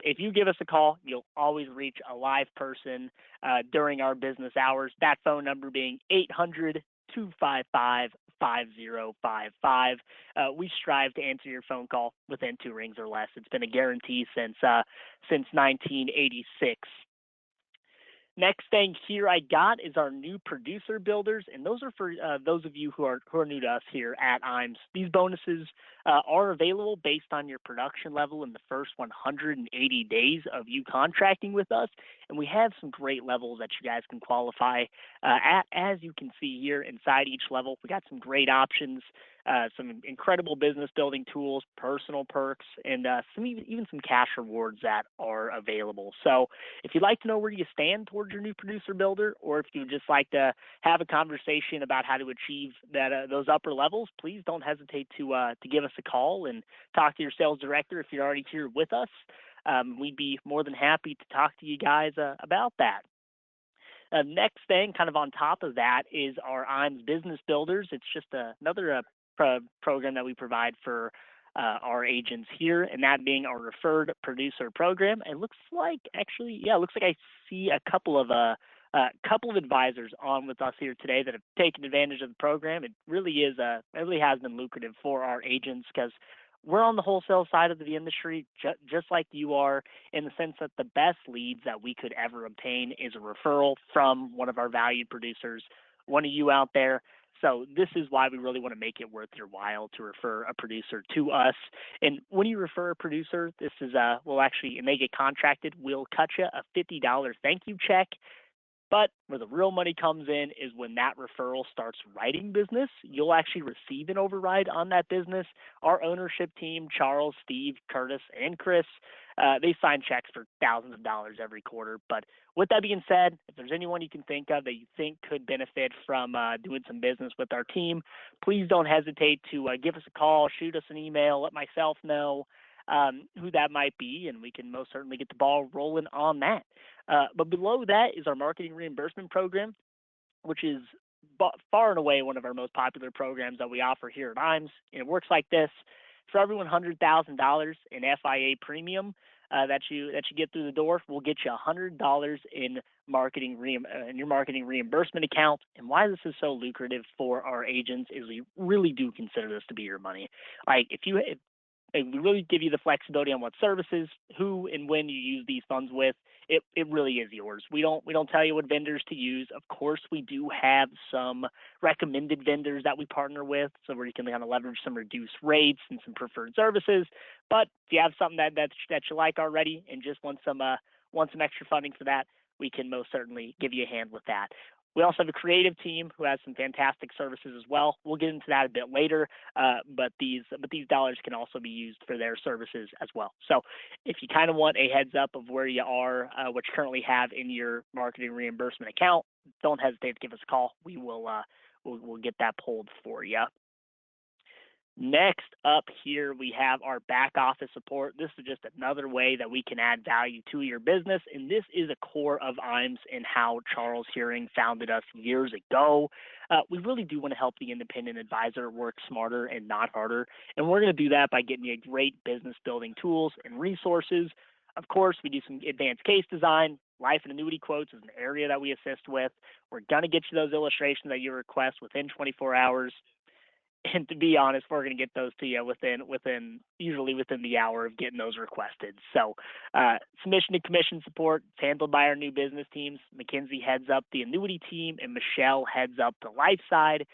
if you give us a call, you'll always reach a live person during our business hours. That phone number being 800-255-5055. We strive to answer your phone call within 2 rings or less. It's been a guarantee since 1986. Next thing here I got is our new producer builders, and those are for those of you who are new to us here at IMES. These bonuses are available based on your production level in the first 180 days of you contracting with us, and we have some great levels that you guys can qualify at. As you can see here inside each level, we got some great options, some incredible business building tools, personal perks, and even some cash rewards that are available. So if you'd like to know where you stand towards your new producer builder, or if you'd just like to have a conversation about how to achieve those upper levels, please don't hesitate to give us a call and talk to your sales director if you're already here with us. We'd be more than happy to talk to you guys about that. Next thing, kind of on top of that, is our IMES Business Builders. It's just another program that we provide for our agents here, and that being our referred producer program. It looks like I see a couple of advisors on with us here today that have taken advantage of the program. It really has been lucrative for our agents because we're on the wholesale side of the industry, just like you are, in the sense that the best leads that we could ever obtain is a referral from one of our valued producers, one of you out there. So this is why we really want to make it worth your while to refer a producer to us. And when you refer a producer, this is and they get contracted, we'll cut you a $50 thank you check. But where the real money comes in is when that referral starts writing business. You'll actually receive an override on that business. Our ownership team, Charles, Steve, Curtis, and Chris, they sign checks for thousands of dollars every quarter. But with that being said, if there's anyone you can think of that you think could benefit from doing some business with our team, please don't hesitate to give us a call, shoot us an email, let myself know who that might be, and we can most certainly get the ball rolling on that. But below that is our marketing reimbursement program, which is far and away one of our most popular programs that we offer here at IMES. And it works like this. For every $100,000 in FIA premium that you get through the door, we'll get you $100 in your marketing reimbursement account. And why this is so lucrative for our agents is we really do consider this to be your money. Like we really give you the flexibility on what services, who, and when you use these funds with. It really is yours. We don't tell you what vendors to use. Of course, we do have some recommended vendors that we partner with, so where you can kind of leverage some reduced rates and some preferred services. But if you have something that you like already and just want some extra funding for that, we can most certainly give you a hand with that. We also have a creative team who has some fantastic services as well. We'll get into that a bit later, but these dollars can also be used for their services as well. So if you kind of want a heads up of where you are, what you currently have in your marketing reimbursement account, don't hesitate to give us a call. We'll get that pulled for you. Next up here, we have our back office support. This is just another way that we can add value to your business, and this is a core of IMES and how Charles Hearing founded us years ago. We really do want to help the independent advisor work smarter and not harder, and we're going to do that by getting you great business building tools and resources. Of course, we do some advanced case design. Life and annuity quotes is an area that we assist with. We're going to get you those illustrations that you request within 24 hours. And to be honest, we're going to get those to you usually within the hour of getting those requested. So submission and commission support is handled by our new business teams. Mackenzie heads up the annuity team, and Michelle heads up the life side.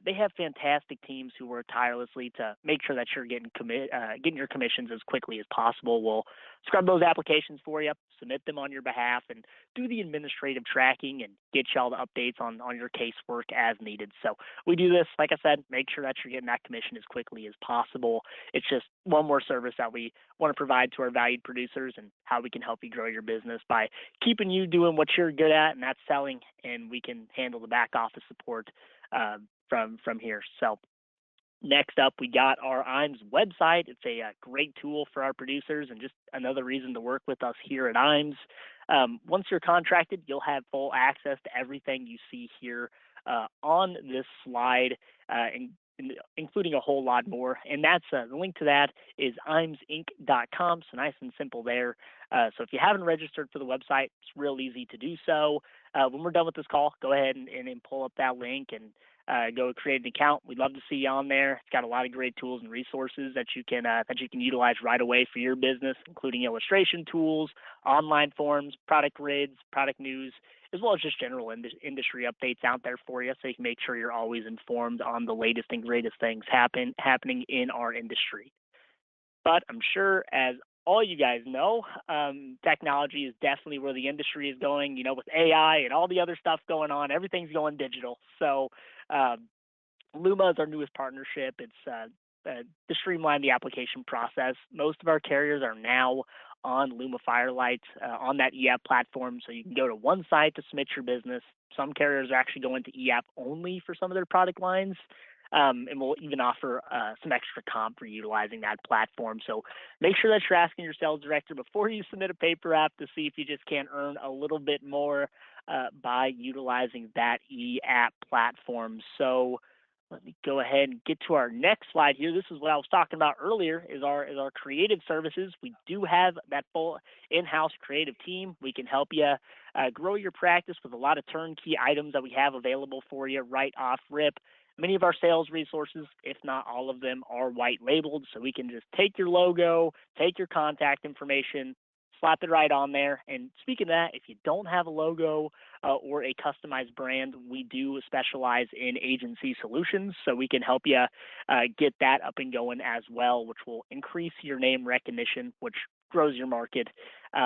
They have fantastic teams who work tirelessly to make sure that you're getting your commissions as quickly as possible. We'll scrub those applications for you, submit them on your behalf, and do the administrative tracking and get you all the updates on your casework as needed. So we do this, like I said, make sure that you're getting that commission as quickly as possible. It's just one more service that we want to provide to our valued producers and how we can help you grow your business by keeping you doing what you're good at, and that's selling, and we can handle the back office support from here. So next up, we got our IMES website. It's a great tool for our producers and just another reason to work with us here at IMES. Once you're contracted, you'll have full access to everything you see here on this slide, including a whole lot more. And that's the link to that is imsinc.com. So nice and simple there. So if you haven't registered for the website, it's real easy to do so. When we're done with this call, go ahead and pull up that link and go create an account. We'd love to see you on there. It's got a lot of great tools and resources that you can utilize right away for your business, including illustration tools, online forums, product grids, product news, as well as just general industry updates out there for you, so you can make sure you're always informed on the latest and greatest things happening in our industry. But I'm sure, as all you guys know, technology is definitely where the industry is going. With AI and all the other stuff going on, everything's going digital. So Luma is our newest partnership. It's to streamline the application process. Most of our carriers are now on Luma Firelight on that eApp platform, so you can go to one site to submit your business. Some carriers are actually going to eApp only for some of their product lines, and we'll even offer some extra comp for utilizing that platform. So make sure that you're asking your sales director before you submit a paper app to see if you just can't earn a little bit more by utilizing that eApp platform. So let me go ahead and get to our next slide here. This is what I was talking about earlier, is our creative services. We do have that full in-house creative team. We can help you grow your practice with a lot of turnkey items that we have available for you right off rip. Many of our sales resources, if not all of them, are white labeled, so we can just take your logo, take your contact information, slap it right on there. And speaking of that, if you don't have a logo or a customized brand, we do specialize in agency solutions, so we can help you get that up and going as well, which will increase your name recognition, which grows your market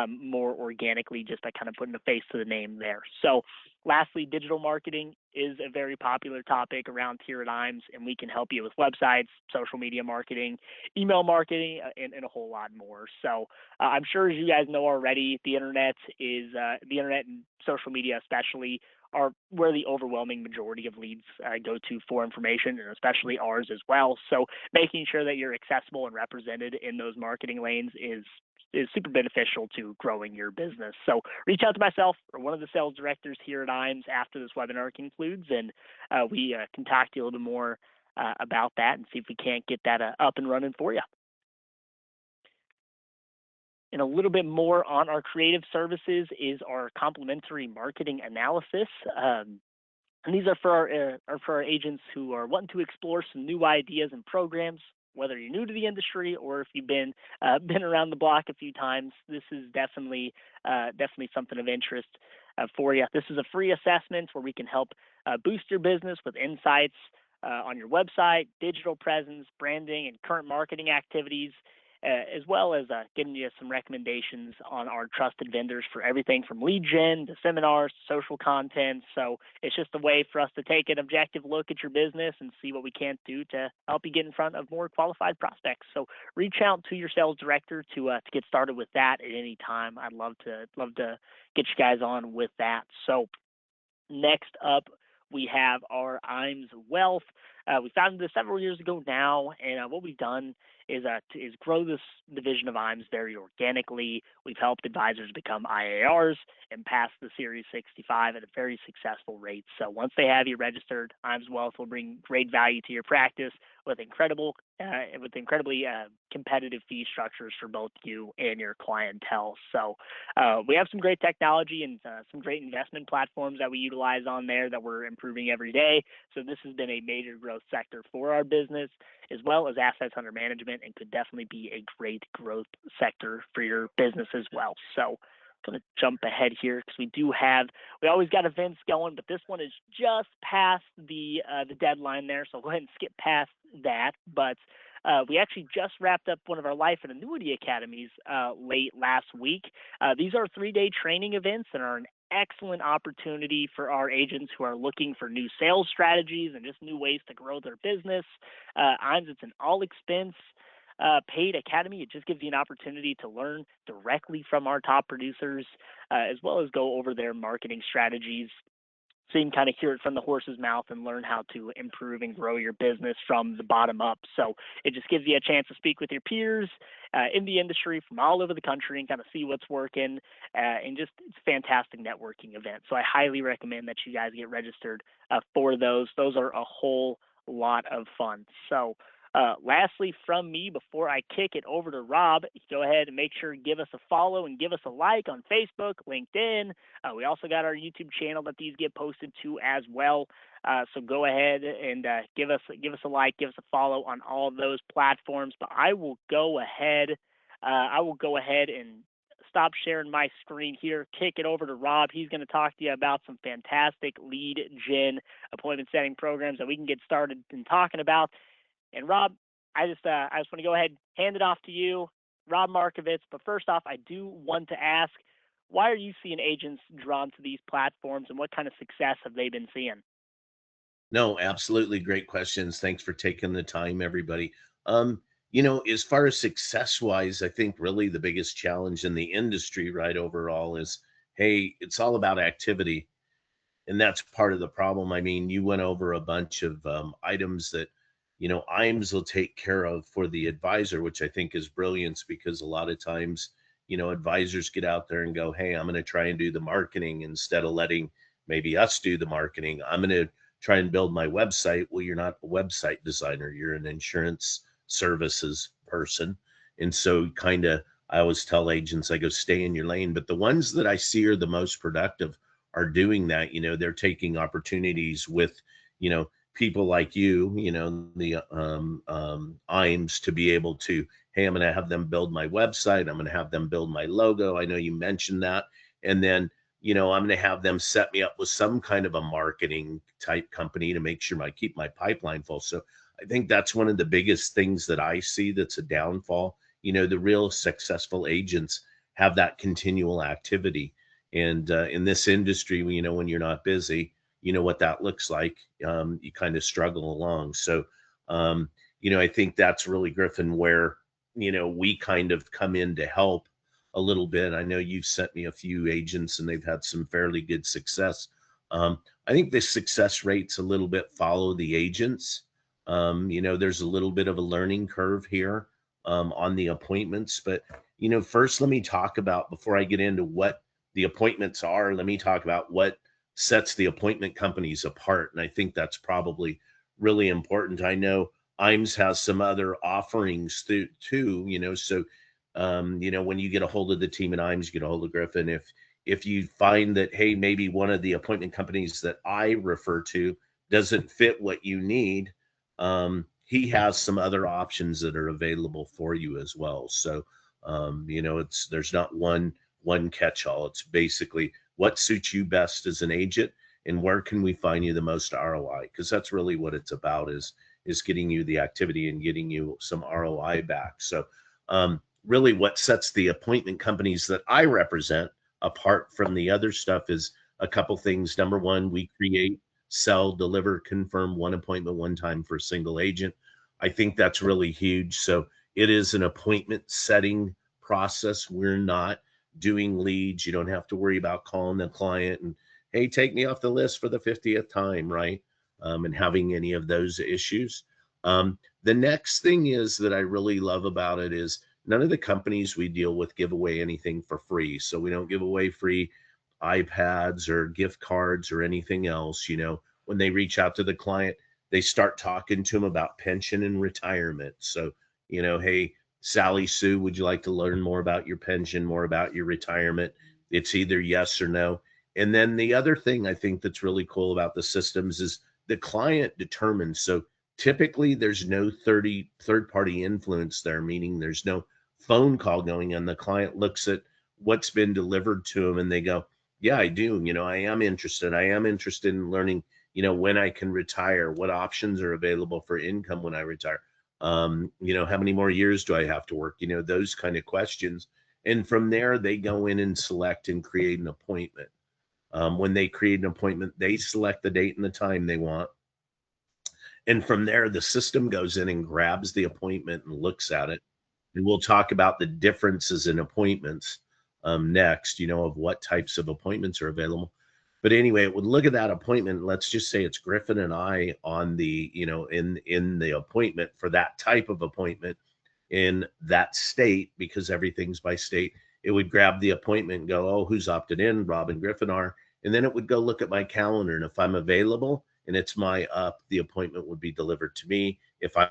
more organically just by kind of putting a face to the name there. So lastly, digital marketing is a very popular topic around here at IMS, and we can help you with websites, social media marketing, email marketing, and a whole lot more. So I'm sure, as you guys know already, the internet and social media especially are where the overwhelming majority of leads go to for information, and especially ours as well. So making sure that you're accessible and represented in those marketing lanes is super beneficial to growing your business. So reach out to myself or one of the sales directors here at IMS after this webinar concludes, and we can talk to you a little bit more about that and see if we can't get that up and running for you. And a little bit more on our creative services is our complimentary marketing analysis. And these are for our agents who are wanting to explore some new ideas and programs. Whether you're new to the industry or if you've been around the block a few times, this is definitely something of interest for you. This is a free assessment where we can help boost your business with insights on your website, digital presence, branding, and current marketing activities, as well as giving you some recommendations on our trusted vendors for everything from lead gen to seminars to social content. So it's just a way for us to take an objective look at your business and see what we can do to help you get in front of more qualified prospects. So reach out to your sales director to get started with that at any time. I'd love to get you guys on with that. So next up, we have our IMS Wealth. We founded this several years ago now, and what we've done is grow this division of IMS very organically. We've helped advisors become IARs and pass the Series 65 at a very successful rate. So once they have you registered, IMS Wealth will bring great value to your practice with incredibly competitive fee structures for both you and your clientele. So we have some great technology and some great investment platforms that we utilize on there that we're improving every day. So this has been a major growth sector for our business, as well as assets under management, and could definitely be a great growth sector for your business as well. So I'm going to jump ahead here because we always got events going, but this one is just past the deadline there. So I'll go ahead and skip past that. But we actually just wrapped up one of our life and annuity academies late last week. These are 3-day training events and are an excellent opportunity for our agents who are looking for new sales strategies and just new ways to grow their business. It's an all expense paid academy. It just gives you an opportunity to learn directly from our top producers, as well as go over their marketing strategies, so you can kind of hear it from the horse's mouth and learn how to improve and grow your business from the bottom up. So it just gives you a chance to speak with your peers in the industry from all over the country and kind of see what's working, and just it's a fantastic networking event. So I highly recommend that you guys get registered for those. Those are a whole lot of fun. So, lastly, from me, before I kick it over to Rob, go ahead and make sure to give us a follow and give us a like on Facebook, LinkedIn. We also got our YouTube channel that these get posted to as well. So go ahead and give us a like, give us a follow on all those platforms. But I will go ahead. And stop sharing my screen here, kick it over to Rob. He's going to talk to you about some fantastic lead gen appointment setting programs that we can get started in talking about. And Rob, I just want to go ahead and hand it off to you, Rob Marcovitz. But first off, I do want to ask, why are you seeing agents drawn to these platforms, and what kind of success have they been seeing? No, absolutely great questions. Thanks for taking the time, everybody. As far as success wise, I think really the biggest challenge in the industry, right, overall is, hey, it's all about activity. And that's part of the problem. I mean, you went over a bunch of items that, IMS will take care of for the advisor, which I think is brilliance because a lot of times, advisors get out there and go, hey, I'm going to try and do the marketing instead of letting maybe us do the marketing. I'm going to try and build my website. Well, you're not a website designer, you're an insurance services person. And so, kind of, I always tell agents, I go, stay in your lane. But the ones that I see are the most productive are doing that. They're taking opportunities with, people like the IMs to be able to, hey, I'm going to have them build my website. I'm going to have them build my logo. I know you mentioned that. And then, I'm going to have them set me up with some kind of a marketing type company to make sure I keep my pipeline full. So I think that's one of the biggest things that I see that's a downfall. The real successful agents have that continual activity. And in this industry, when you're not busy, you know what that looks like. You kind of struggle along. So, I think that's really, Griffin, where, we kind of come in to help a little bit. I know you've sent me a few agents and they've had some fairly good success. I think the success rates a little bit follow the agents. There's a little bit of a learning curve here on the appointments. But, first, let me talk about, before I get into what the appointments are, let me talk about what sets the appointment companies apart. And I think that's probably really important. I know IMS has some other offerings too, so when you get a hold of the team at IMS, you get a hold of Griffin. If you find that, hey, maybe one of the appointment companies that I refer to doesn't fit what you need, he has some other options that are available for you as well. So there's not one catch-all. It's basically what suits you best as an agent and where can we find you the most ROI? Because that's really what it's about, is getting you the activity and getting you some ROI back. So really what sets the appointment companies that I represent apart from the other stuff is a couple things. Number one, we create, sell, deliver, confirm one appointment one time for a single agent. I think that's really huge. So it is an appointment setting process. We're not doing leads. You don't have to worry about calling the client and, hey, take me off the list for the 50th time, right? And having any of those issues. The next thing is that I really love about it is none of the companies we deal with give away anything for free. So we don't give away free iPads or gift cards or anything else. When they reach out to the client, they start talking to them about pension and retirement. So, hey, Sally Sue, would you like to learn more about your pension, more about your retirement? It's either yes or no. And then the other thing I think that's really cool about the systems is the client determines. So typically there's no third party influence there, meaning there's no phone call going on. The client looks at what's been delivered to them and they go, yeah, I do. I am interested. I am interested in learning, when I can retire, what options are available for income when I retire. How many more years do I have to work? Those kind of questions. And from there, they go in and select and create an appointment. When they create an appointment, they select the date and the time they want. And from there, the system goes in and grabs the appointment and looks at it. And we'll talk about the differences in appointments next, of what types of appointments are available. But anyway, it would look at that appointment. Let's just say it's Griffin and I on the, in the appointment for that type of appointment in that state, because everything's by state. It would grab the appointment and go, oh, who's opted in? Rob and Griffin are. And then it would go look at my calendar. And if I'm available and it's my up, the appointment would be delivered to me. If I,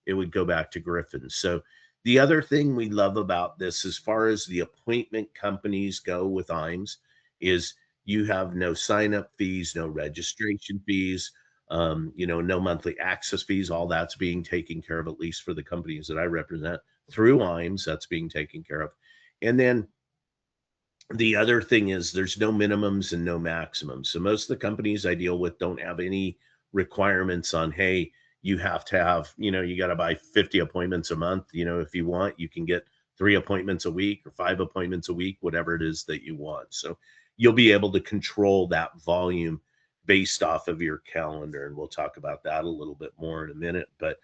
it would go back to Griffin. So the other thing we love about this, as far as the appointment companies go with IMES, is you have no sign up fees, no registration fees, no monthly access fees. All that's being taken care of, at least for the companies that I represent through IMES. That's being taken care of. And then the other thing is there's no minimums and no maximums. So most of the companies I deal with don't have any requirements on, hey, you have to have, you got to buy 50 appointments a month. If you want, you can get 3 appointments a week or 5 appointments a week, whatever it is that you want. So you'll be able to control that volume based off of your calendar. And we'll talk about that a little bit more in a minute. But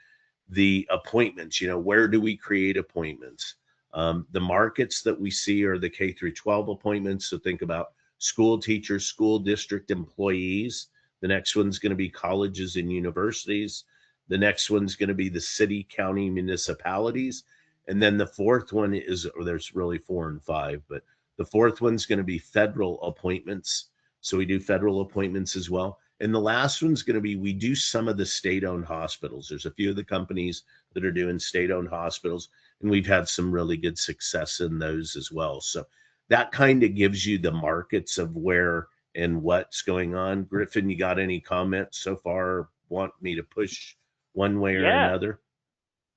the appointments, where do we create appointments? The markets that we see are the K through 12 appointments. So think about school teachers, school district employees. The next one's going to be colleges and universities. The next one's going to be the city, county, municipalities. And then the fourth one is, or there's really four and five, but the fourth one's going to be federal appointments. So we do federal appointments as well. And the last one's going to be, we do some of the state-owned hospitals. There's a few of the companies that are doing state-owned hospitals, and we've had some really good success in those as well. So that kind of gives you the markets of where and what's going on. Griffin, you got any comments so far? Want me to push one way or Yeah. another?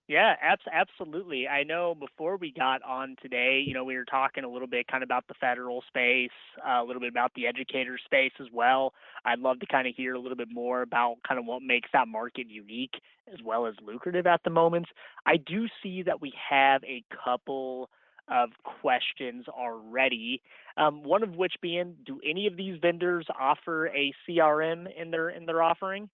Yeah, absolutely. I know before we got on today, we were talking a little bit kind of about the federal space, a little bit about the educator space as well. I'd love to kind of hear a little bit more about kind of what makes that market unique as well as lucrative at the moment. I do see that we have a couple of questions already. One of which being, do any of these vendors offer a CRM in their offering?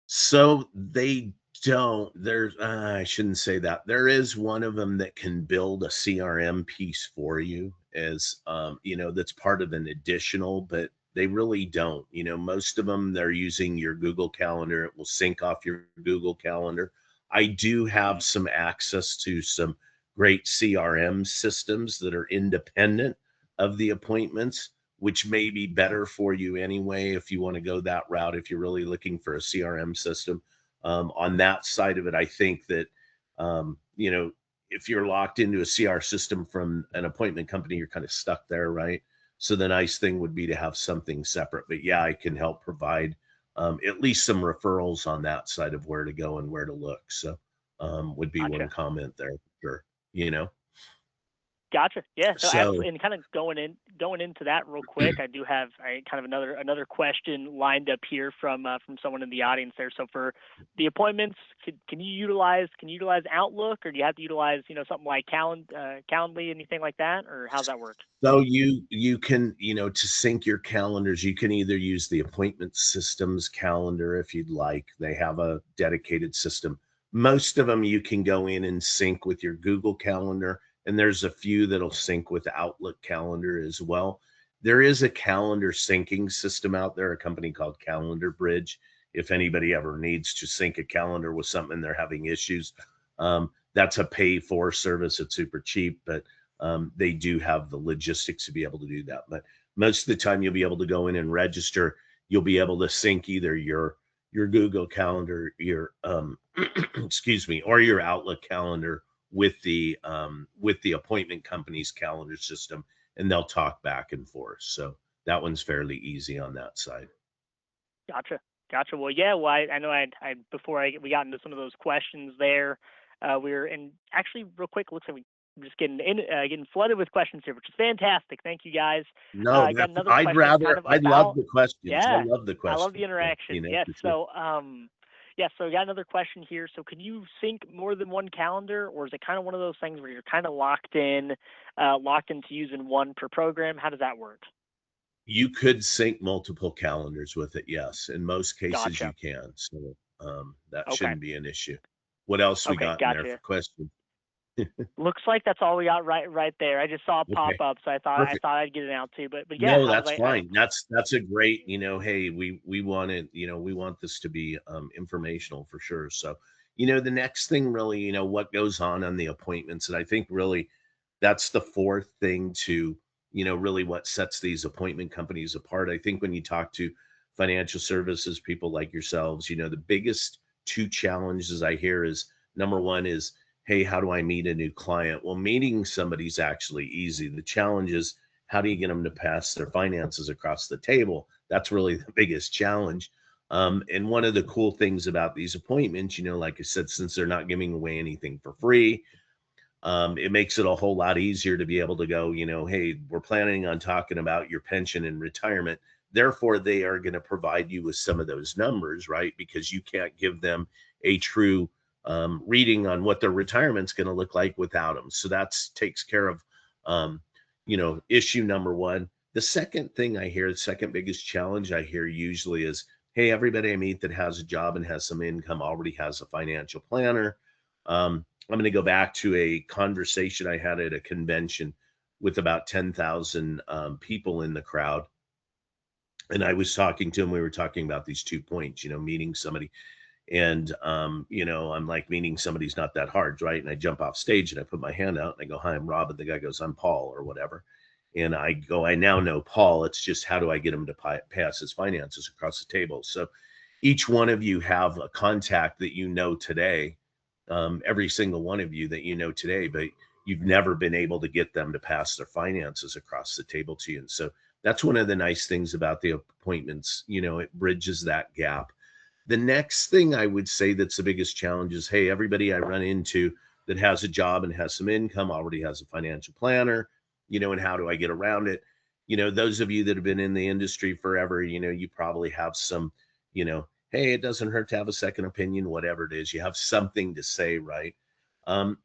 So they don't. There's, I shouldn't say that. There is one of them that can build a CRM piece for you as, that's part of an additional, but they really don't. Most of them, they're using your Google Calendar. It will sync off your Google Calendar. I do have Mhm. some access to some great CRM systems that are independent of the appointments, which may be better for you anyway if you want to go that route, if you're really looking for a CRM system. On that side of it, I think that, um, you know, if you're locked into a CR system from an appointment company, you're kind of stuck there, right? So the nice thing would be to have something separate. But yeah, I can help provide at least some referrals on that side of where to go and where to look. So would be one Gotcha. comment there, for sure. Gotcha. Yeah. So So absolutely, and kind of going into that real quick, I do have kind of another question lined up here from someone in the audience there. So for the appointments, can you utilize Outlook, or do you have to utilize something like Calendly, anything like that, or how's that work? So you can, to sync your calendars, you can either use the appointment systems calendar if you'd like. They have a dedicated system. Most of them you can go in and sync with your Google Calendar, and there's a few that'll sync with Outlook Calendar as well. There is a calendar syncing system out there, a company called Calendar Bridge. If anybody ever needs to sync a calendar with something they're having issues, that's a pay for service. It's super cheap, but they do have the logistics to be able to do that. But most of the time, you'll be able to go in and register. You'll be able to sync either your Google Calendar, your excuse me, or your Outlook calendar with the appointment company's calendar system, and they'll talk back and forth. So that one's fairly easy on that side. Gotcha. Gotcha. Well, yeah. Well, I know I before we got into some of those questions there, we were and actually real quick, looks like we're just getting flooded with questions here, which is fantastic. Thank you guys. No, Got that's, another question kind of I love about the questions. I yeah. love the I love the questions. So, interaction. Yes. for sure. So yeah. So we got another question here. So can you sync more than one calendar, or is it kind of one of those things where you're kind of locked into using one per program? How does that work? You could sync multiple calendars with it, yes. In most cases, you Gotcha. can. So that Okay. shouldn't be an issue. What else we Okay. got in there for Gotcha. questions? Looks like that's all we got right there. I just saw it pop Okay, up, so I perfect. thought I'd get it out too. But yeah, No, I was that's like, fine. That's a great, hey, we want it, we want this to be informational for sure. So, the next thing really, what goes on the appointments, and I think really that's the fourth thing to, really what sets these appointment companies apart. I think when you talk to financial services people like yourselves, the biggest two challenges I hear is number one is, hey, how do I meet a new client? Well, meeting somebody's actually easy. The challenge is, how do you get them to pass their finances across the table? That's really the biggest challenge. And one of the cool things about these appointments, like I said, since they're not giving away anything for free, it makes it a whole lot easier to be able to go, hey, we're planning on talking about your pension and retirement. Therefore, they are going to provide you with some of those numbers, right? Because you can't give them a true reading on what their retirement's going to look like without them. So that's takes care of, issue number one. The second thing I hear, the second biggest challenge I hear usually is, hey, everybody I meet that has a job and has some income already has a financial planner. I'm going to go back to a conversation I had at a convention with about 10,000 people in the crowd. And I was talking to him. We were talking about these 2 points, meeting somebody. And, I'm like, meeting somebody's not that hard, right? And I jump off stage and I put my hand out and I go, hi, I'm Rob. And the guy goes, I'm Paul or whatever. And I go, I now know Paul. It's just, how do I get him to pass his finances across the table? So each one of you have a contact that today, every single one of you that today, but you've never been able to get them to pass their finances across the table to you. And so that's one of the nice things about the appointments. It bridges that gap. The next thing I would say that's the biggest challenge is, hey, everybody I run into that has a job and has some income already has a financial planner, and how do I get around it? Those of you that have been in the industry forever, you probably have some, hey, it doesn't hurt to have a second opinion, whatever it is. You have something to say, right?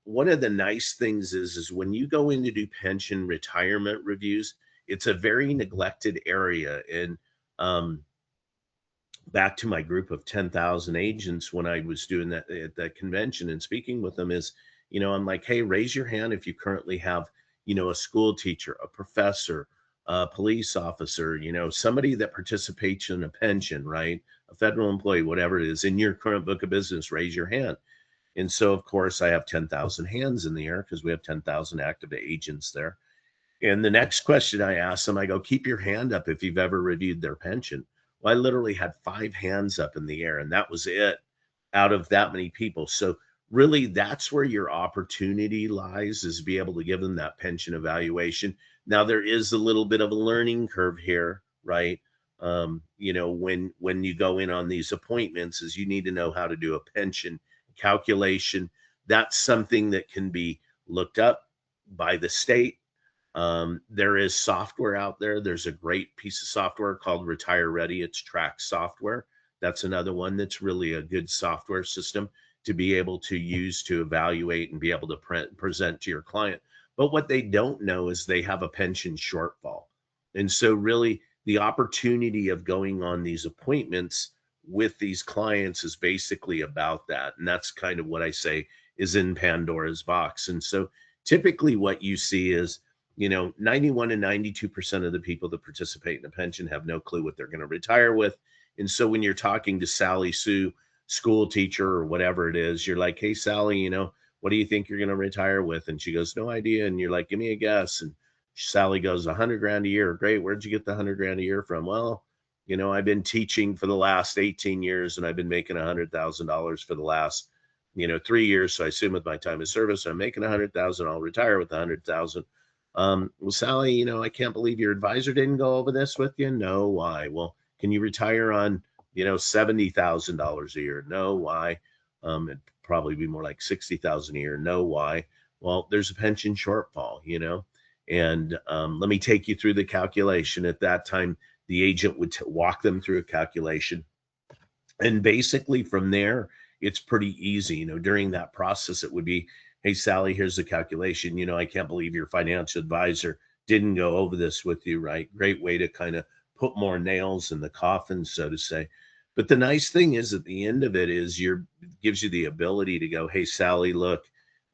One of the nice things is when you go in to do pension retirement reviews, it's a very neglected area. And back to my group of 10,000 agents, when I was doing that at that convention and speaking with them is, I'm like, hey, raise your hand if you currently have, a school teacher, a professor, a police officer, somebody that participates in a pension, right? A federal employee, whatever it is, in your current book of business, raise your hand. And so, of course, I have 10,000 hands in the air because we have 10,000 active agents there. And the next question I asked them, I go, keep your hand up if you've ever reviewed their pension. Well, I literally had 5 hands up in the air, and that was it out of that many people. So really, that's where your opportunity lies, is be able to give them that pension evaluation. Now, there is a little bit of a learning curve here, right? When you go in on these appointments, is you need to know how to do a pension calculation. That's something that can be looked up by the state. There is software out there. There's a great piece of software called Retire Ready. It's track software. That's another one that's really a good software system to be able to use to evaluate and be able to present to your client. But what they don't know is they have a pension shortfall. And so really the opportunity of going on these appointments with these clients is basically about that. And that's kind of what I say is in Pandora's box. And so typically what you see is, 91 and 92% of the people that participate in a pension have no clue what they're going to retire with. And so when you're talking to Sally Sue, school teacher or whatever it is, you're like, hey, Sally, what do you think you're going to retire with? And she goes, no idea. And you're like, give me a guess. And Sally goes, 100 grand a year. Great. Where'd you get the 100 grand a year from? Well, I've been teaching for the last 18 years and I've been making $100,000 for the last, 3 years. So I assume with my time of service, I'm making 100,000. I'll retire with 100,000. Well, Sally, I can't believe your advisor didn't go over this with you. No, why? Well, can you retire on, $70,000 a year? No, why? It'd probably be more like 60,000 a year. No, why? Well, there's a pension shortfall, and let me take you through the calculation. At that time, the agent would walk them through a calculation. And basically from there, it's pretty easy. During that process, it would be, hey, Sally, here's the calculation. I can't believe your financial advisor didn't go over this with you, right? Great way to kind of put more nails in the coffin, so to say. But the nice thing is at the end of it is gives you the ability to go, hey, Sally, look,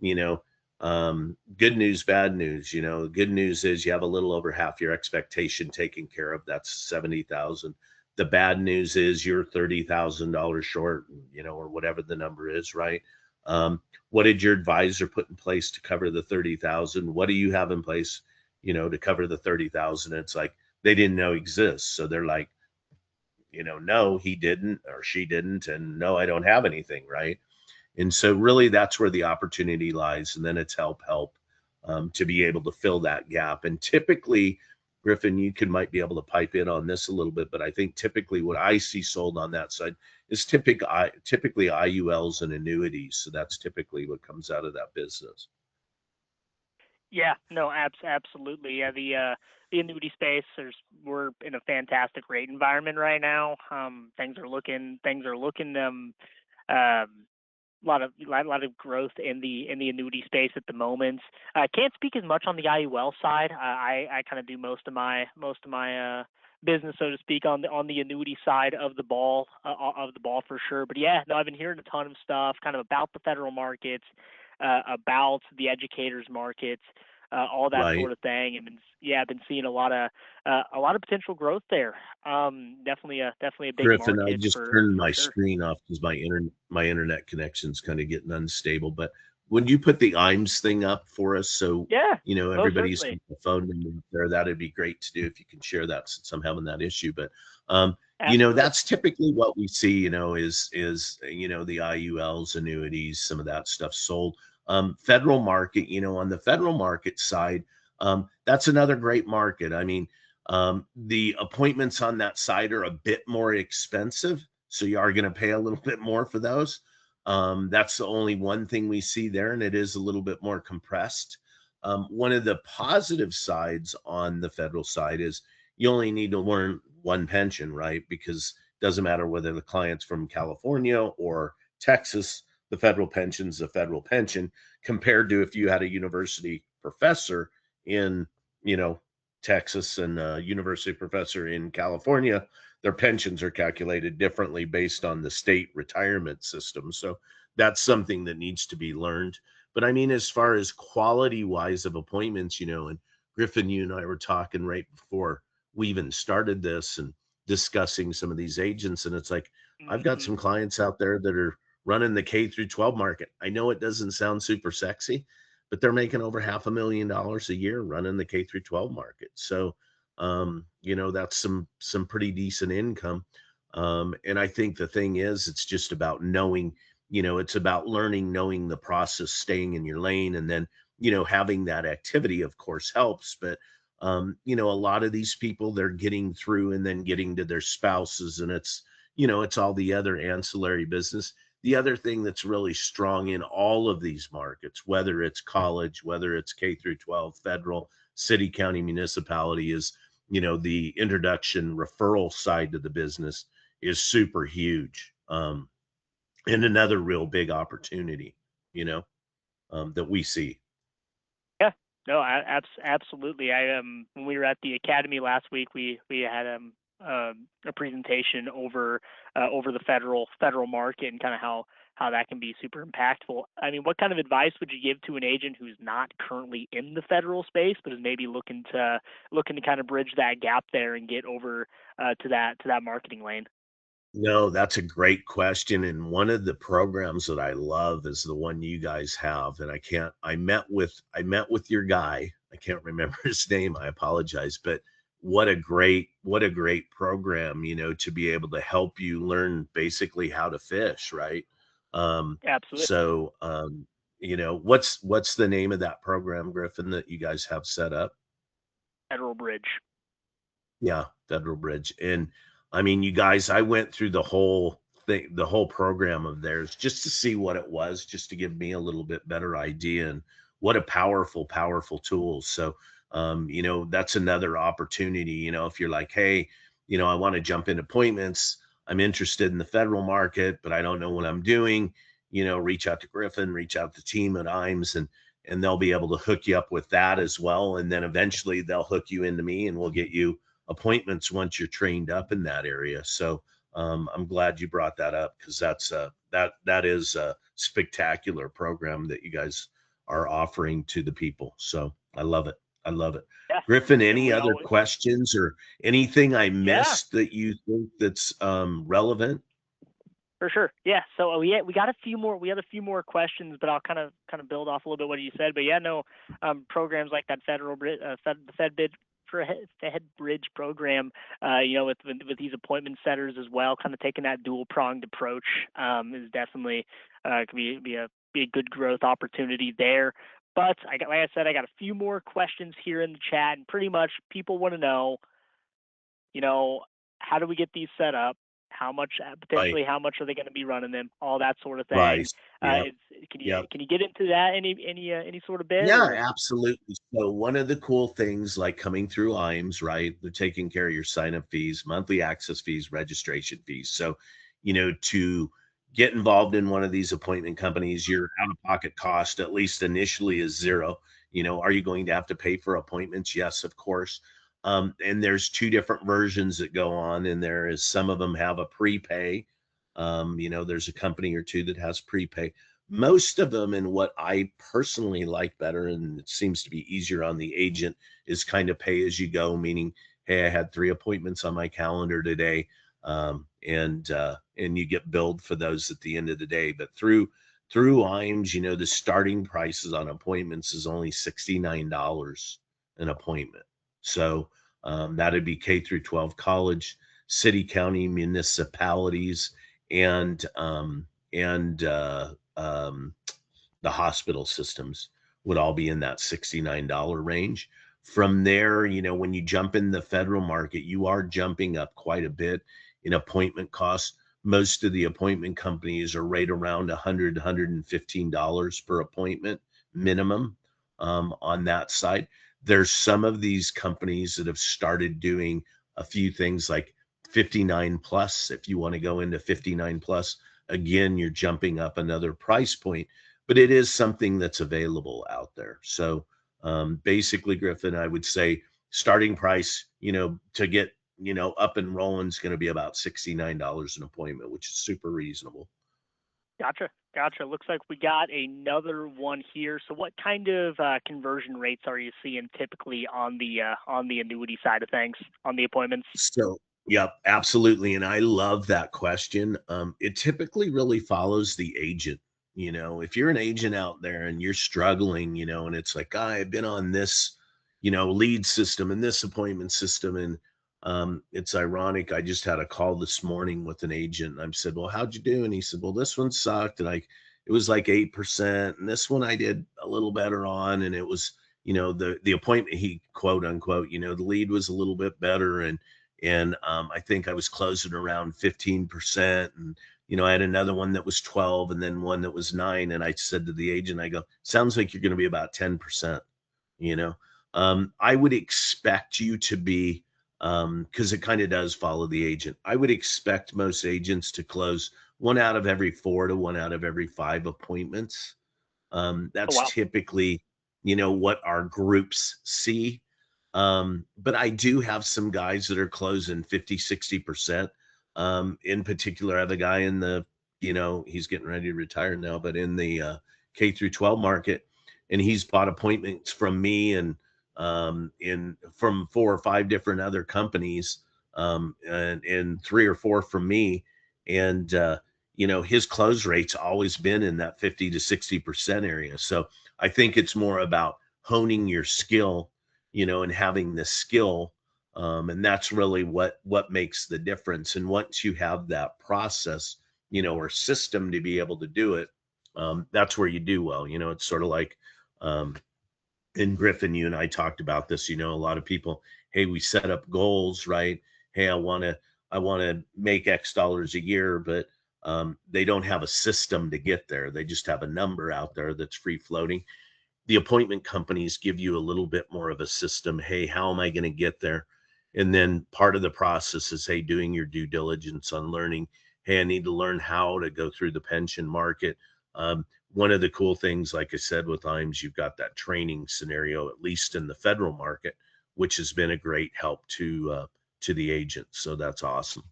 good news, bad news. Good news is you have a little over half your expectation taken care of. That's 70,000. The bad news is you're $30,000 short, or whatever the number is, right? What did your advisor put in place to cover the 30,000? What do you have in place, to cover the 30,000? It's like they didn't know exists. So they're like, no, he didn't or she didn't, and no, I don't have anything, right? And so really that's where the opportunity lies. And then it's help to be able to fill that gap. And typically, Griffin, you could might be able to pipe in on this a little bit, but I think typically what I see sold on that side is typically IULs and annuities. So that's typically what comes out of that business. Yeah, no, absolutely. Yeah, the annuity space, we're in a fantastic rate environment right now. Things are looking um lot of growth in the annuity space at the moment. I can't speak as much on the IUL side. I kind of do most of my business, so to speak, on the annuity side of the ball for sure. But yeah, no, I've been hearing a ton of stuff kind of about the federal markets, about the educators markets, all that Right. sort of thing. And yeah, I've been seeing a lot of potential growth there. Definitely a big Griffin, I market just turned for my sure. screen off because my internet connection's kind of getting unstable. But when you put the IMS thing up for us, so Yeah, most everybody's got certainly. the phone number up there, that'd be great to do if you can share that since I'm having that issue. But Absolutely. that's typically what we see, is the IULs, annuities, some of that stuff sold. Federal market, on the federal market side, that's another great market. I mean, the appointments on that side are a bit more expensive, so you are going to pay a little bit more for those. That's the only one thing we see there, and it is a little bit more compressed. One of the positive sides on the federal side is you only need to learn one pension, right? Because it doesn't matter whether the client's from California or Texas, the federal pension's a federal pension compared to if you had a university professor in, you know, Texas and a university professor in California, their pensions are calculated differently based on the state retirement system. So that's something that needs to be learned. But I mean, as far as quality wise of appointments, and Griffin, you and I were talking right before we even started this and discussing some of these agents. And it's like, I've got Hmm. some clients out there that are running the K through 12 market. I know it doesn't sound super sexy, but they're making over $500,000 a year running the K through 12 market. So, that's some pretty decent income. And I think the thing is, it's just about knowing, it's about learning, knowing the process, staying in your lane, and then, having that activity, of course, helps. But a lot of these people, they're getting through and then getting to their spouses, and it's all the other ancillary business. The other thing that's really strong in all of these markets, whether it's college, whether it's K through 12, federal, city, county, municipality, is, the introduction referral side to the business is super huge. And another real big opportunity, that we see. Yeah. No, absolutely. I when we were at the academy last week, we had a presentation over the federal market and kind of how that can be super impactful. I mean, what kind of advice would you give to an agent who's not currently in the federal space, but is maybe looking to kind of bridge that gap there and get over to that marketing lane? No, that's a great question. And one of the programs that I love is the one you guys have. And I met with your guy. I can't remember his name. I apologize. But what a great program, to be able to help you learn basically how to fish, right? Um, Absolutely. what's the name of that program, Griffin, that you guys have set up? Federal Bridge. Yeah, Federal Bridge. And I mean, you guys, I went through the whole thing, the whole program of theirs just to see what it was, just to give me a little bit better idea. And what a powerful, powerful tool. So, that's another opportunity, if you're like, hey, I want to jump in appointments. I'm interested in the federal market, but I don't know what I'm doing. Reach out to Griffin, reach out to team at IMES, and they'll be able to hook you up with that as well. And then eventually they'll hook you into me and we'll get you appointments once you're trained up in that area. So I'm glad you brought that up because that is a spectacular program that you guys are offering to the people. So I love it. I love it. Yeah. Griffin, And any we other always questions or anything I yeah. missed that you think that's relevant? For sure. Yeah. So we got a few more. We had a few more questions, but I'll kind of build off a little bit what you said. But yeah, no, programs like that the Fed bid head bridge program, with these appointment setters as well, kind of taking that dual pronged approach, is definitely can be a good growth opportunity there. But like I said, I got a few more questions here in the chat, and pretty much people want to know, you know, how do we get these set up? How much Right. potentially? How much are they going to be running them? All that sort of thing. Right. Yep. Can you Yep. get into that any sort of bit Yeah, or? absolutely. So one of the cool things like coming through IMES, right? They're taking care of your sign-up fees, monthly access fees, registration fees. So, to get involved in one of these appointment companies, your out-of-pocket cost, at least initially, is zero. Are you going to have to pay for appointments? Yes, of course. And there's two different versions that go on, and there is some of them have a prepay. There's a company or two that has prepay. Most of them, and what I personally like better, and it seems to be easier on the agent, is kind of pay as you go, meaning, hey, I had 3 appointments on my calendar today, and you get billed for those at the end of the day. But through IMES, the starting prices on appointments is only $69 an appointment. So that'd be K through 12 college, city, county, municipalities, and the hospital systems would all be in that $69 range. From there, when you jump in the federal market, you are jumping up quite a bit in appointment costs. Most of the appointment companies are right around $115 per appointment minimum, on that side. There's some of these companies that have started doing a few things like 59 plus. If you want to go into 59 plus, again, you're jumping up another price point, but it is something that's available out there. So basically, Griffin, I would say starting price, to get, up and rolling is going to be about $69 an appointment, which is super reasonable. Gotcha. Gotcha. Looks like we got another one here. So what kind of conversion rates are you seeing typically on the annuity side of things on the appointments? So, yep, absolutely. And I love that question. It typically really follows the agent. If you're an agent out there and you're struggling, and it's like, I've been on this, lead system and this appointment system. And it's ironic. I just had a call this morning with an agent. And I said, well, how'd you do? And he said, well, this one sucked. And it was like 8%. And this one I did a little better on. And it was, the appointment, he quote unquote, the lead was a little bit better. And I think I was closing around 15%. And I had another one that was 12, and then one that was 9. And I said to the agent, I go, sounds like you're going to be about 10%. You know, I would expect you to be, because it kind of does follow the agent. I would expect most agents to close one out of every 4 to one out of every 5 appointments. Oh That's wow. typically, what our groups see. But I do have some guys that are closing 50, 60%. In particular, I have a guy in the, he's getting ready to retire now, but in the K through 12 market, and he's bought appointments from me and in from 4 or 5 different other companies, and 3 or 4 from me. And his close rate's always been in that 50 to 60% area. So I think it's more about honing your skill, and having the skill. And that's really what makes the difference. And once you have that process, or system to be able to do it, that's where you do well. It's sort of like, um, and Griffin, you and I talked about this. A lot of people, hey, we set up goals, right? Hey, I want to make X dollars a year, but they don't have a system to get there. They just have a number out there that's free floating. The appointment companies give you a little bit more of a system. Hey, how am I going to get there? And then part of the process is, hey, doing your due diligence on learning. Hey, I need to learn how to go through the pension market. One of the cool things, like I said, with IMES, you've got that training scenario, at least in the federal market, which has been a great help to the agents. So that's awesome.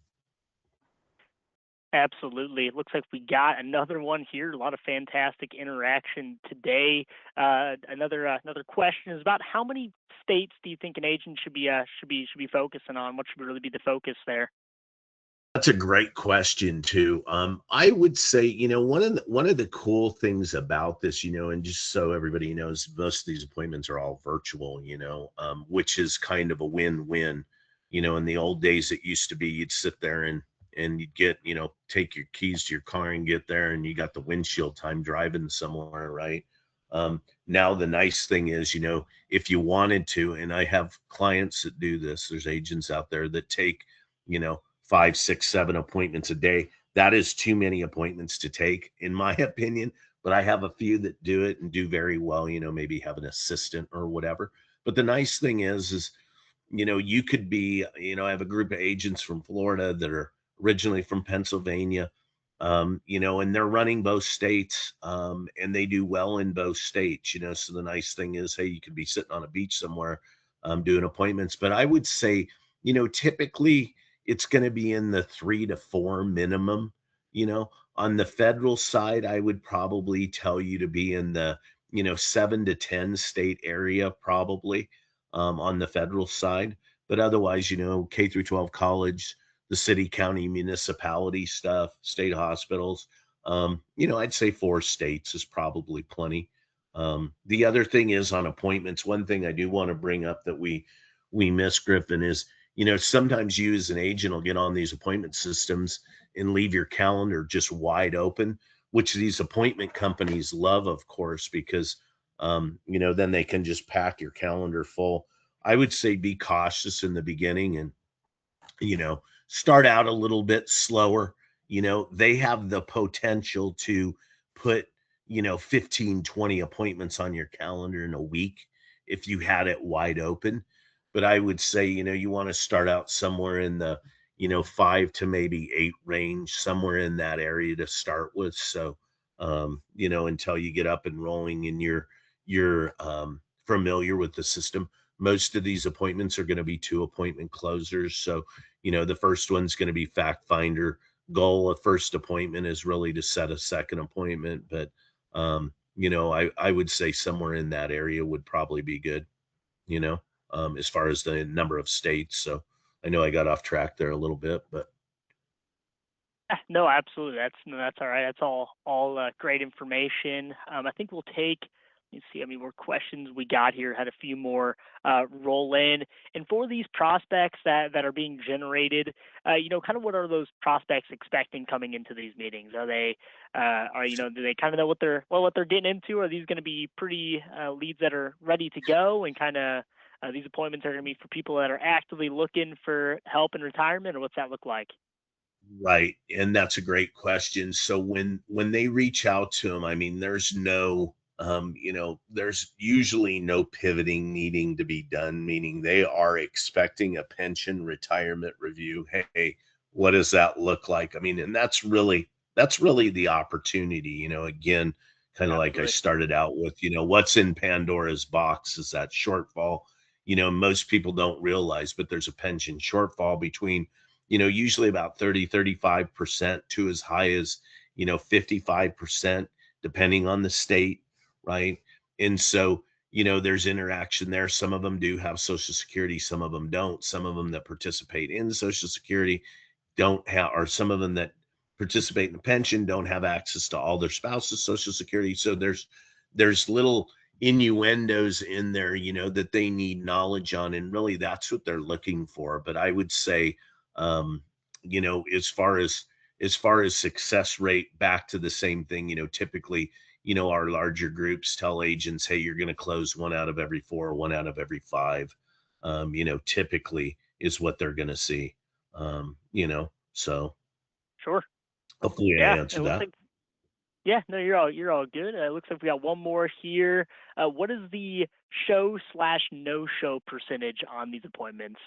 Absolutely. It looks like we got another one here. A lot of fantastic interaction today. Another question is about how many states do you think an agent should be focusing on? What should really be the focus there? That's a great question too. I would say, one of the cool things about this, and just so everybody knows, most of these appointments are all virtual, which is kind of a win-win. In the old days, it used to be you'd sit there and you'd get, take your keys to your car and get there, and you got the windshield time driving somewhere, right? Now the nice thing is, if you wanted to, and I have clients that do this, there's agents out there that take, 5, 6, 7 appointments a day. That is too many appointments to take, in my opinion. But I have a few that do it and do very well, maybe have an assistant or whatever. But the nice thing is, you could be, I have a group of agents from Florida that are originally from Pennsylvania, and they're running both states, and they do well in both states, so the nice thing is, hey, you could be sitting on a beach somewhere, doing appointments. But I would say, typically it's going to be in the 3 to 4 minimum, on the federal side, I would probably tell you to be in the, 7 to 10 state area, probably, on the federal side. But otherwise, K through 12 college, the city, county, municipality stuff, state hospitals, I'd say 4 states is probably plenty. The other thing is on appointments, one thing I do want to bring up that we miss, Griffin, is, sometimes you as an agent will get on these appointment systems and leave your calendar just wide open, which these appointment companies love, of course, because then they can just pack your calendar full. I would say be cautious in the beginning and, start out a little bit slower. They have the potential to put, 15, 20 appointments on your calendar in a week if you had it wide open. But I would say, you want to start out somewhere in the, 5 to maybe 8 range, somewhere in that area to start with. So, until you get up and rolling and you're familiar with the system. Most of these appointments are going to be 2 appointment closers. So, the first one's going to be fact finder. Goal of first appointment is really to set a second appointment. But, I would say somewhere in that area would probably be good, you know, as far as the number of states. So I know I got off track there a little bit, but No, absolutely. That's all right. That's all great information. I think we'll take. Let me see how many more questions we got here. Had a few more roll in, and for these prospects that are being generated, kind of what are those prospects expecting coming into these meetings? Are they do they kind of know what they're getting into? Are these going to be pretty leads that are ready to go, and kind of these appointments are going to be for people that are actively looking for help in retirement, or what's that look like? right. And that's a great question. So when they reach out to them, I mean, there's usually no pivoting needing to be done, meaning they are expecting a pension retirement review. Hey, what does that look like? I mean, and that's really the opportunity, again, kind of like I Absolutely. started out with, what's in Pandora's box is that shortfall. Most people don't realize, but there's a pension shortfall between, usually about 35% to as high as, 55%, depending on the state, right? And so, there's interaction there. Some of them do have Social Security, some of them don't. Some of them that participate in Social Security don't have, or some of them that participate in the pension don't have access to all their spouse's Social Security. So there's little innuendos in there, that they need knowledge on, and really that's what they're looking for. But I would say, um, as far as success rate, back to the same thing, typically, our larger groups tell agents, hey, you're going to close 1 out of every 4, 1 out of every 5, typically is what they're going to see. So Sure. hopefully I Yeah. It answered looks that. like. Yeah, no, you're all good. It looks like we got one more here. What is the show/no-show percentage on these appointments?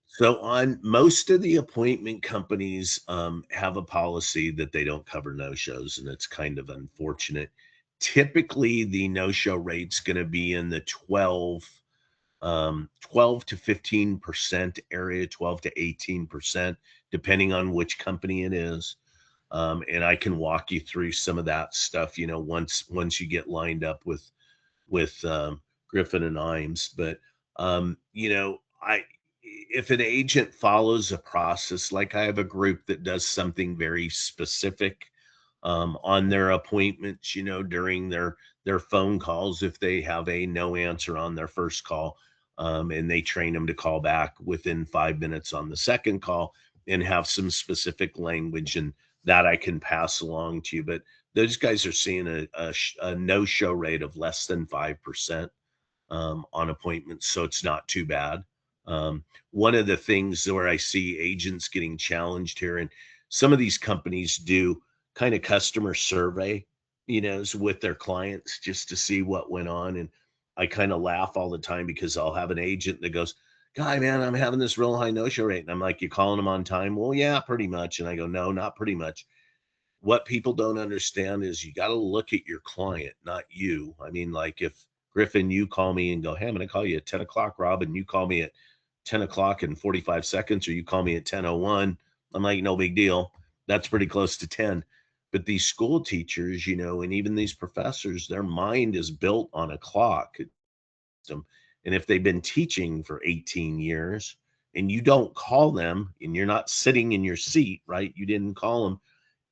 So on most of the appointment companies have a policy that they don't cover no-shows, and it's kind of unfortunate. Typically, the no-show rate's going to be in the 12 to 15% area, 12 to 18%, depending on which company it is. And I can walk you through some of that stuff, once you get lined up with Griffin and Imes. But I if an agent follows a process, like I have a group that does something very specific on their appointments, during their phone calls, if they have a no answer on their first call, and they train them to call back within 5 minutes on the second call and have some specific language, and that I can pass along to you. But those guys are seeing a no show rate of less than 5% on appointments, so it's not too bad. One of the things where I see agents getting challenged here, and some of these companies do kind of customer survey, with their clients just to see what went on. And I kind of laugh all the time because I'll have an agent that goes, "Guy, man, I'm having this real high no show rate." And I'm like, "You calling them on time?" "Well, yeah, pretty much." And I go, "No, not pretty much. What people don't understand is you got to look at your client, not you." I mean, like if Griffin, you call me and go, "Hey, I'm going to call you at 10 o'clock, Rob," and you call me at 10 o'clock and 45 seconds, or you call me at 10:01, I'm like, no big deal. That's pretty close to 10. But these school teachers, and even these professors, their mind is built on a clock system. And if they've been teaching for 18 years and you don't call them and you're not sitting in your seat, right? You didn't call them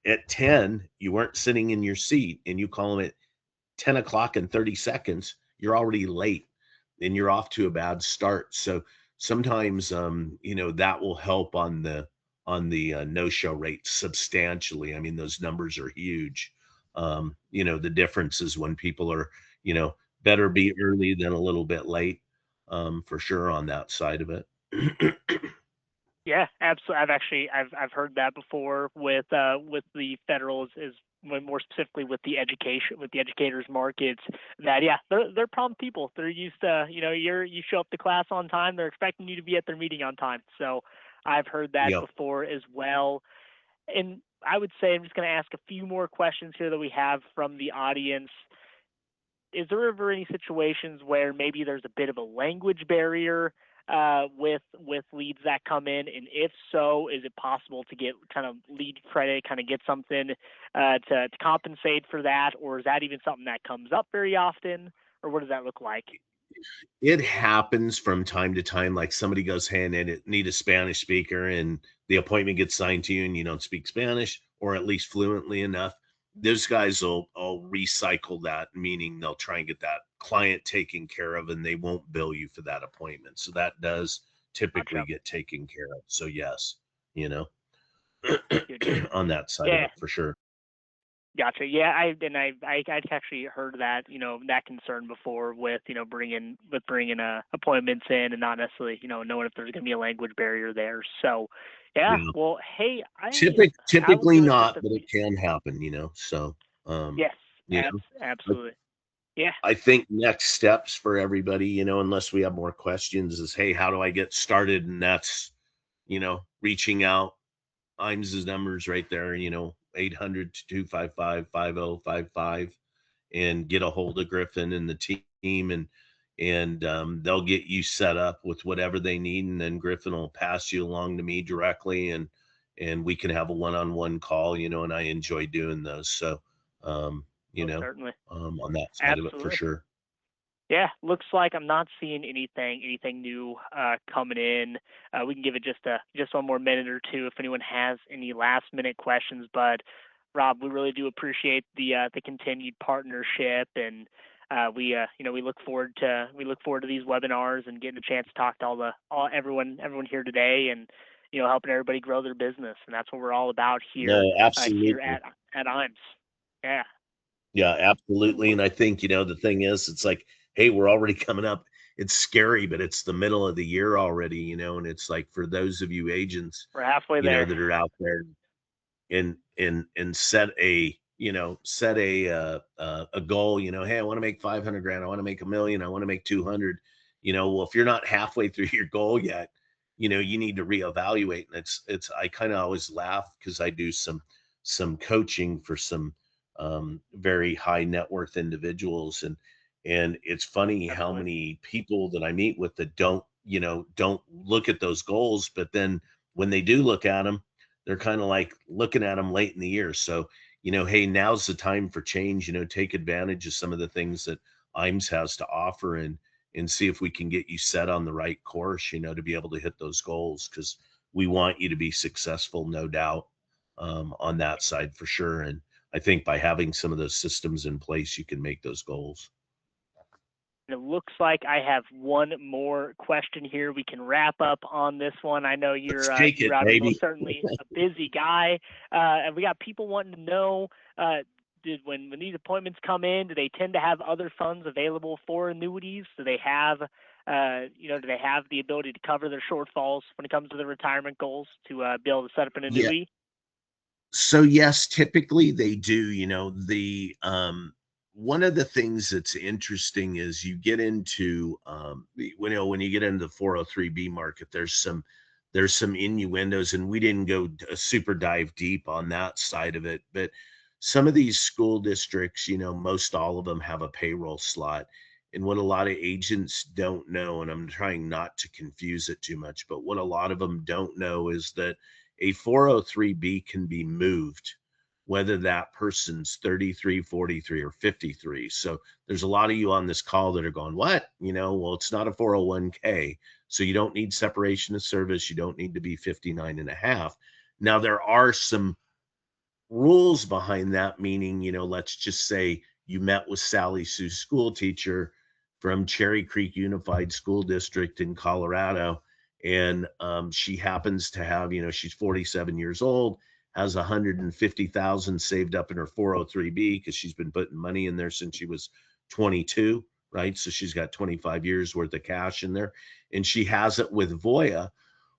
at 10, you weren't sitting in your seat, and you call them at 10 o'clock and 30 seconds, you're already late and you're off to a bad start. So sometimes, that will help on the no-show rate substantially. I mean, those numbers are huge. The difference is when people are, you know, better be early than a little bit late, for sure on that side of it. Yeah, absolutely. I've heard that before with the federals is more specifically with the education with the educators markets that yeah they're prompt people. They're used to you show up to class on time. They're expecting you to be at their meeting on time. So I've heard that Yep. before as well. And I would say I'm just going to ask a few more questions here that we have from the audience. Is there ever any situations where maybe there's a bit of a language barrier with leads that come in, and if so, is it possible to get kind of lead credit, kind of get something to compensate for that, or is that even something that comes up very often, or what does that look like? It happens from time to time, like somebody goes, "Hey, I need a Spanish speaker," and the appointment gets signed to you and you don't speak Spanish, or at least fluently enough. Those guys will recycle that, meaning they'll try and get that client taken care of and they won't bill you for that appointment. So that does typically Gotcha. get taken care of. So yes, you know, Good, good. on that side of Yeah, it for sure. gotcha. Yeah, I'd actually heard that that concern before with bringing appointments in and not necessarily knowing if there's going to be a language barrier there. So, yeah. Yeah. Well, hey, I will Typically give us just not, a but it can happen. So, um, yes, you know, absolutely. Yeah, I think next steps for everybody, unless we have more questions, is, hey, how do I get started? And that's, reaching out. Imes's numbers right there, 800-255-5055, and get a hold of Griffin and the team, and they'll get you set up with whatever they need, and then Griffin will pass you along to me directly, and we can have a one-on-one call, and I enjoy doing those. So, um, you most know, certainly. on that side of it for Absolutely. sure. Yeah, looks like I'm not seeing anything new coming in. We can give it just one more minute or two if anyone has any last minute questions. But Rob, we really do appreciate the continued partnership, and we look forward to these webinars and getting a chance to talk to all everyone here today, and helping everybody grow their business, and that's what we're all about here No, here absolutely. at IMS. Yeah, Yeah, absolutely. And I think, the thing is, it's like, hey, we're already coming up. It's scary, but it's the middle of the year already, and it's like for those of you agents, we're halfway there. that are out there and set a goal. Hey, I want to make 500 grand, I want to make a million, I want to make 200. Well, if you're not halfway through your goal yet, you need to reevaluate. And it's I kind of always laugh because I do some coaching for some very high net worth individuals, and it's funny how Absolutely. many people that I meet with that don't look at those goals, but then when they do look at them, they're kind of like looking at them late in the year. So, hey, now's the time for change. Take advantage of some of the things that IMES has to offer, and see if we can get you set on the right course, to be able to hit those goals, because we want you to be successful, no doubt, on that side for sure. And I think by having some of those systems in place, you can make those goals. It looks like I have one more question here. We can wrap up on this one. I know Let's you're take it, most baby. certainly a busy guy, and we got people wanting to know. When these appointments come in, do they tend to have other funds available for annuities? Do they have do they have the ability to cover their shortfalls when it comes to their retirement goals to be able to set up an Yeah. annuity? So yes, typically they do. The one of the things that's interesting is you get into when you get into the 403b market, there's some innuendos, and we didn't go a super dive deep on that side of it. But some of these school districts, most all of them have a payroll slot. And what a lot of agents don't know, and I'm trying not to confuse it too much, but what a lot of them don't know is that a 403b can be moved, whether that person's 33, 43, or 53. So there's a lot of you on this call that are going, what? Well, it's not a 401k. So you don't need separation of service. You don't need to be 59 and a half. Now, there are some rules behind that, meaning, let's just say you met with Sally Sue, school teacher from Cherry Creek Unified School District in Colorado. And she happens to have, she's 47 years old, has 150,000 saved up in her 403b because she's been putting money in there since she was 22, right? So she's got 25 years worth of cash in there, and she has it with Voya.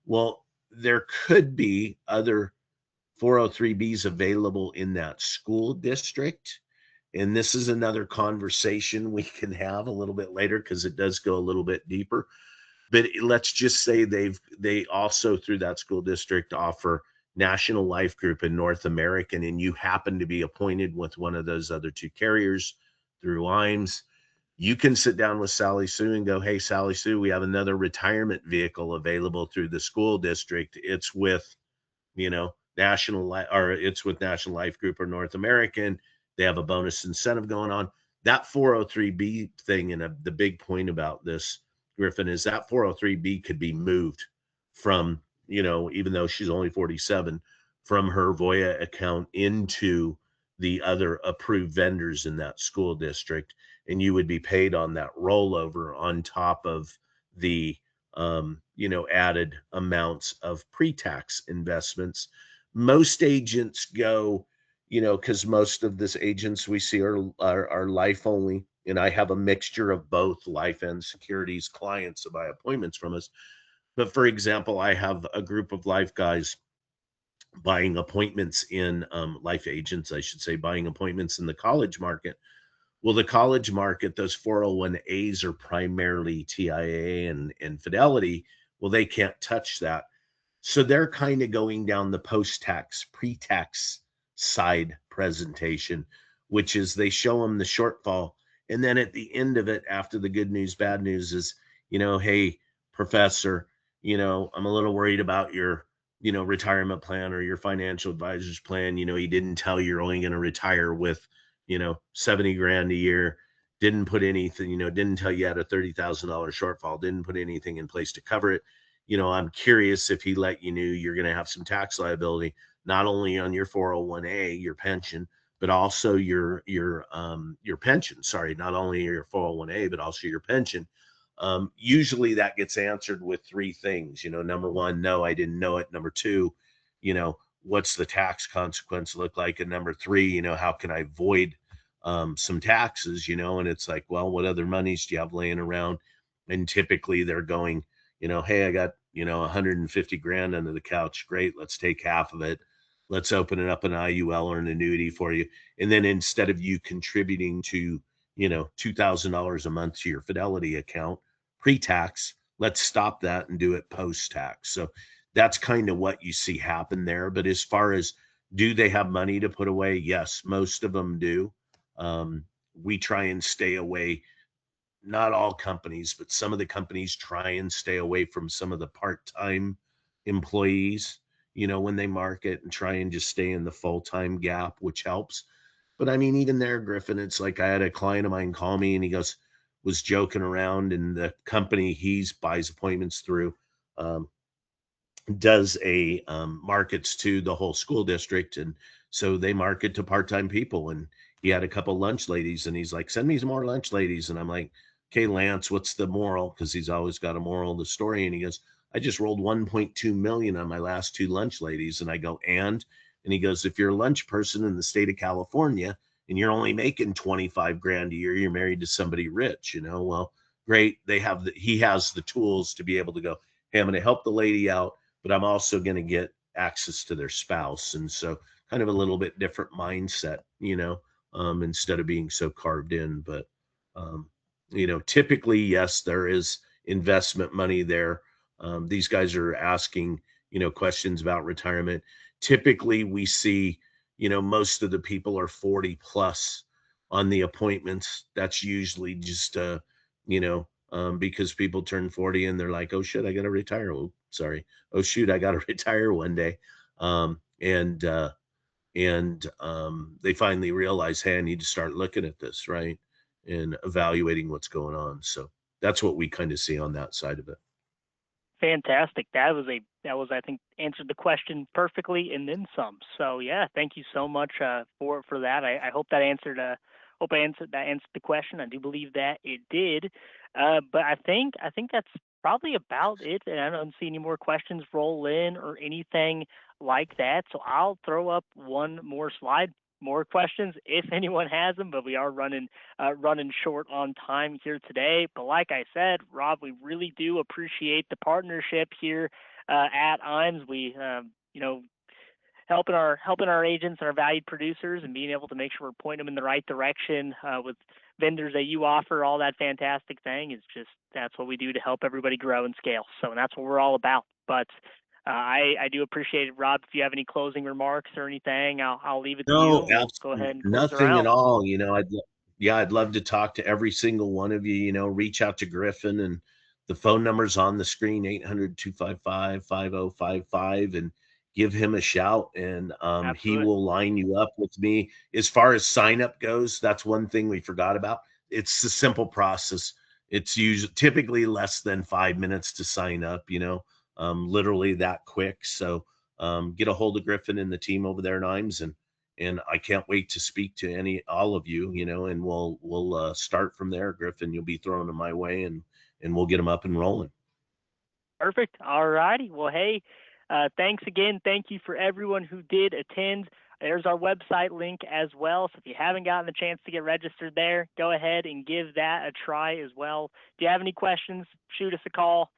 Well, there could be other 403bs available in that school district. And this is another conversation we can have a little bit later because it does go a little bit deeper. But let's just say they also, through that school district, offer National Life Group and North American, and you happen to be appointed with one of those other two carriers through IMES. You can sit down with Sally Sue and go, hey, Sally Sue, we have another retirement vehicle available through the school district. It's with National Life, or it's with National Life Group or North American. They have a bonus incentive going on. That 403b thing, and the big point about this, Griffin, is that 403b could be moved from, even though she's only 47, from her Voya account into the other approved vendors in that school district. And you would be paid on that rollover on top of the added amounts of pre-tax investments. Most agents go, because most of this agents we see are life only, and I have a mixture of both life and securities clients that buy appointments from us. But for example, I have a group of life guys buying appointments in life agents, I should say, buying appointments in the college market. Well, the college market, those 401as are primarily TIAA and Fidelity. Well, they can't touch that. So they're kind of going down the post-tax, pre-tax side presentation, which is they show them the shortfall. And then at the end of it, after the good news, bad news is, hey, professor, I'm a little worried about your, retirement plan or your financial advisor's plan. He didn't tell you you're only going to retire with, 70 grand a year. Didn't put anything, didn't tell you had a $30,000 shortfall, didn't put anything in place to cover it. I'm curious if he let you know you're going to have some tax liability, not only on your 401a, your pension, but also your pension. Sorry, not only your 401a, but also your pension. Usually that gets answered with three things. Number one, no, I didn't know it. Number two, what's the tax consequence look like? And number three, how can I avoid some taxes? And it's like, well, what other monies do you have laying around? And typically they're going, hey, I got, 150 grand under the couch. Great. Let's take half of it. Let's open it up an IUL or an annuity for you. And then instead of you contributing to, $2,000 a month to your Fidelity account pre-tax, let's stop that and do it post-tax. So that's kind of what you see happen there. But as far as, do they have money to put away? Yes, most of them do. We try and stay away, not all companies, but some of the companies try and stay away from some of the part-time employees, when they market, and try and just stay in the full-time gap, which helps. But I mean, even there, Griffin, it's like I had a client of mine call me and he goes, was joking around, and the company he buys appointments through um, does a markets to the whole school district, and so they market to part-time people. And he had a couple lunch ladies, and he's like, send me some more lunch ladies. And I'm like, okay, Lance, what's the moral? Because he's always got a moral of the story. And he goes, I just rolled 1.2 million on my last two lunch ladies. And I go, and he goes, if you're a lunch person in the state of California and you're only making 25 grand a year, you're married to somebody rich, well, great. He has the tools to be able to go, hey, I'm going to help the lady out, but I'm also going to get access to their spouse. And so kind of a little bit different mindset, instead of being so carved in. But, um, typically, yes, there is investment money there. These guys are asking, questions about retirement. Typically, we see, most of the people are 40 plus on the appointments. That's usually just, because people turn 40 and they're like, oh shit, I got to retire. Oh, sorry. Oh shoot, I got to retire one day. And they finally realize, hey, I need to start looking at this, right? And evaluating what's going on. So that's what we kind of see on that side of it. Fantastic. That was I think answered the question perfectly and then some. So yeah, thank you so much for that. I hope that answered the question. I do believe that it did. But I think that's probably about it. And I don't see any more questions roll in or anything like that. So I'll throw up one more slide. More questions if anyone has them, but we are running short on time here today. But like I said, Rob, we really do appreciate the partnership here at IMES. We, helping our agents and our valued producers and being able to make sure we're pointing them in the right direction with vendors that you offer. All that fantastic thing is just that's what we do to help everybody grow and scale. So and that's what we're all about. But I do appreciate it, Rob. If you have any closing remarks or anything, I'll leave it to you, No, and we'll go ahead and close her nothing at out. all. I'd love to talk to every single one of you. Reach out to Griffin, and the phone number's on the screen, 800-255-5055, and give him a shout, and he Absolutely. will line you up with me. As far as sign up goes, that's one thing we forgot about. It's a simple process. It's usually typically less than 5 minutes to sign up, literally that quick. So get a hold of Griffin and the team over there at IMES, and I can't wait to speak to all of you, and we'll start from there. Griffin, you'll be throwing them my way, and we'll get them up and rolling. Perfect. All righty. Well, hey, thanks again. Thank you for everyone who did attend. There's our website link as well. So if you haven't gotten the chance to get registered there, go ahead and give that a try as well. If you have any questions, shoot us a call.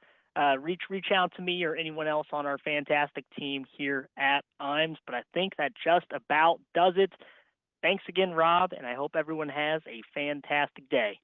Reach out to me or anyone else on our fantastic team here at IMES. But I think that just about does it. Thanks again, Rob, and I hope everyone has a fantastic day.